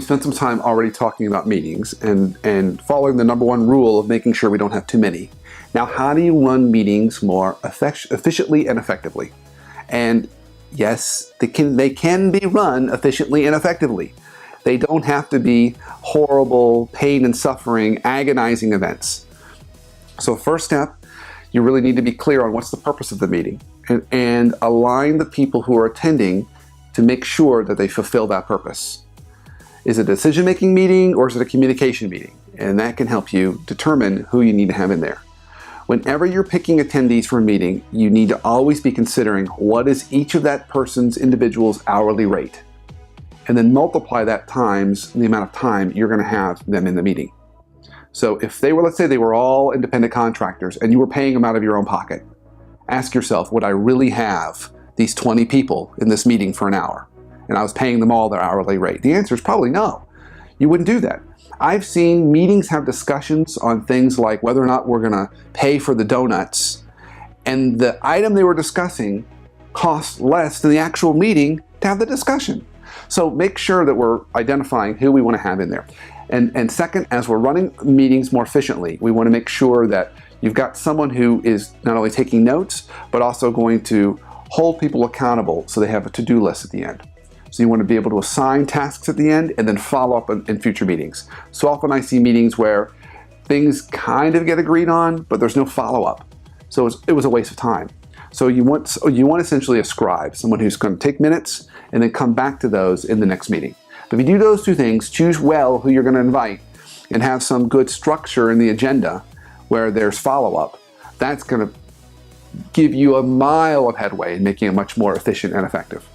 spent some time already talking about meetings and following the number one rule of making sure we don't have too many. Now, how do you run meetings more efficiently and effectively? And yes, they can be run efficiently and effectively. They don't have to be horrible, pain and suffering, agonizing events. So first step, you really need to be clear on what's the purpose of the meeting and align the people who are attending to make sure that they fulfill that purpose. Is it a decision-making meeting or is it a communication meeting? And that can help you determine who you need to have in there. Whenever you're picking attendees for a meeting, you need to always be considering what is each of that person's individual's hourly rate. And then multiply that times the amount of time you're going to have them in the meeting. So if they were, let's say they were all independent contractors and you were paying them out of your own pocket, ask yourself, would I really have these 20 people in this meeting for an hour? And I was paying them all their hourly rate. The answer is probably no. You wouldn't do that. I've seen meetings have discussions on things like whether or not we're going to pay for the donuts, and the item they were discussing cost less than the actual meeting to have the discussion. So make sure that we're identifying who we want to have in there. And second, as we're running meetings more efficiently, we want to make sure that you've got someone who is not only taking notes, but also going to hold people accountable so they have a to-do list at the end. So you want to be able to assign tasks at the end and then follow up in future meetings. So often I see meetings where things kind of get agreed on, but there's no follow-up. So it was a waste of time. So you want essentially a scribe, someone who's going to take minutes and then come back to those in the next meeting. But if you do those two things, choose well who you're going to invite and have some good structure in the agenda where there's follow-up, that's going to give you a mile of headway in making it much more efficient and effective.